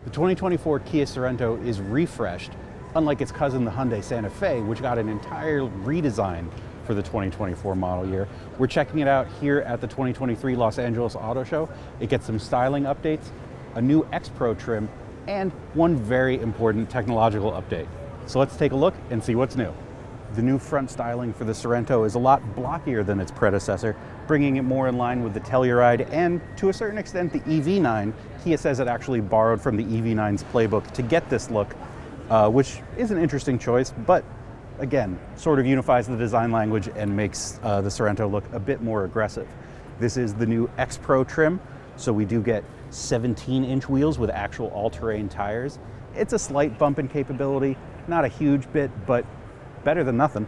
The 2024 Kia Sorento is refreshed, unlike its cousin, the Hyundai Santa Fe, which got an entire redesign for the 2024 model year. We're checking it out here at the 2023 Los Angeles Auto Show. It gets some styling updates, a new X Pro trim, and one very important technological update. So let's take a look and see what's new. The new front styling for the Sorento is a lot blockier than its predecessor, bringing it more in line with the Telluride and, to a certain extent, the EV9. Kia says it actually borrowed from the EV9's playbook to get this look, which is an interesting choice, but again, sort of unifies the design language and makes the Sorento look a bit more aggressive. This is the new X Pro trim, so we do get 17-inch wheels with actual all-terrain tires. It's a slight bump in capability, not a huge bit, but better than nothing,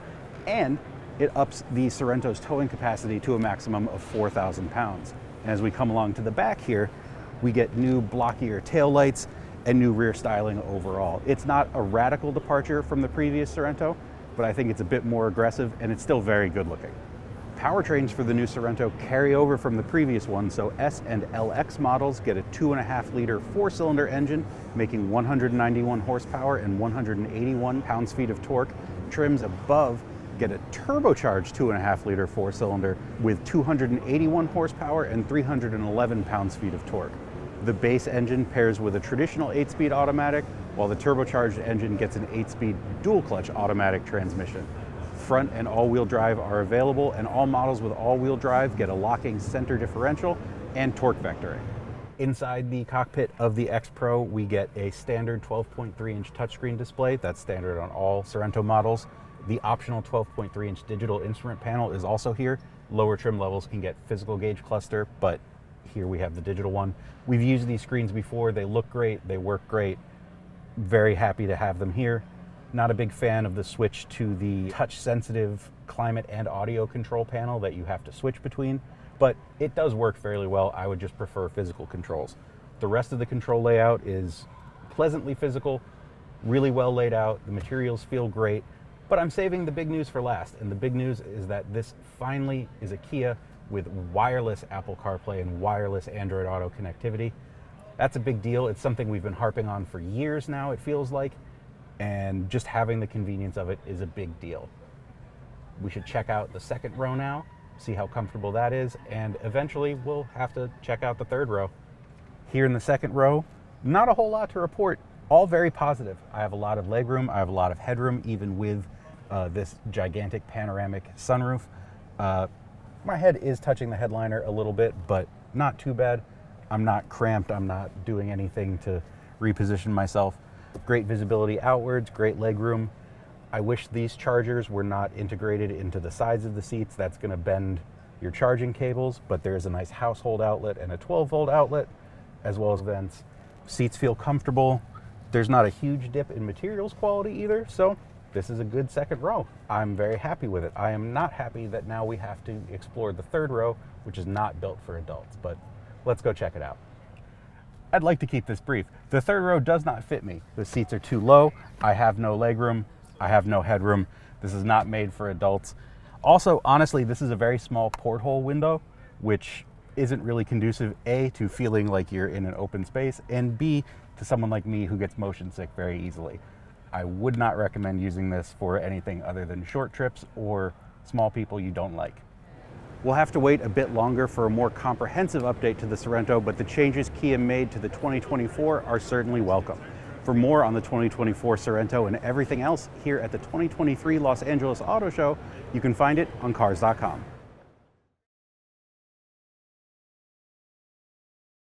and it ups the Sorento's towing capacity to a maximum of 4,000 pounds. And as we come along to the back here, we get new blockier taillights and new rear styling overall. It's not a radical departure from the previous Sorento, but I think it's a bit more aggressive and it's still very good looking. Powertrains for the new Sorento carry over from the previous one, so S and LX models get a 2.5-liter 4-cylinder engine, making 191 horsepower and 181 pounds-feet of torque. Trims above get a turbocharged 2.5-liter 4-cylinder with 281 horsepower and 311 pounds-feet of torque. The base engine pairs with a traditional 8-speed automatic, while the turbocharged engine gets an 8-speed dual-clutch automatic transmission. Front and all-wheel drive are available, and all models with all-wheel drive get a locking center differential and torque vectoring. Inside the cockpit of the X Pro, we get a standard 12.3-inch touchscreen display. That's standard on all Sorento models. The optional 12.3-inch digital instrument panel is also here. Lower trim levels can get physical gauge cluster, but here we have the digital one. We've used these screens before. They look great. They work great. Very happy to have them here. Not a big fan of the switch to the touch-sensitive climate and audio control panel that you have to switch between, but it does work fairly well. I would just prefer physical controls. The rest of the control layout is pleasantly physical, really well laid out. The materials feel great, but I'm saving the big news for last, and the big news is that this finally is a Kia with wireless Apple CarPlay and wireless Android Auto connectivity. That's a big deal. It's something we've been harping on for years now, it feels like, and just having the convenience of it is a big deal. We should check out the second row now, see how comfortable that is, and eventually we'll have to check out the third row. Here in the second row, not a whole lot to report, all very positive. I have a lot of legroom, I have a lot of headroom, even with this gigantic panoramic sunroof. My head is touching the headliner a little bit, but not too bad. I'm not cramped, I'm not doing anything to reposition myself. Great visibility outwards, great legroom. I wish these chargers were not integrated into the sides of the seats. That's going to bend your charging cables, but there's a nice household outlet and a 12-volt outlet, as well as vents. Seats feel comfortable. There's not a huge dip in materials quality either, so this is a good second row. I'm very happy with it. I am not happy that now we have to explore the third row, which is not built for adults, but let's go check it out. I'd like to keep this brief. The third row does not fit me. The seats are too low. I have no legroom. I have no headroom. This is not made for adults. Also, honestly, this is a very small porthole window, which isn't really conducive, A, to feeling like you're in an open space, and B, to someone like me who gets motion sick very easily. I would not recommend using this for anything other than short trips or small people you don't like. We'll have to wait a bit longer for a more comprehensive update to the Sorento, but the changes Kia made to the 2024 are certainly welcome. For more on the 2024 Sorento and everything else here at the 2023 Los Angeles Auto Show, you can find it on Cars.com.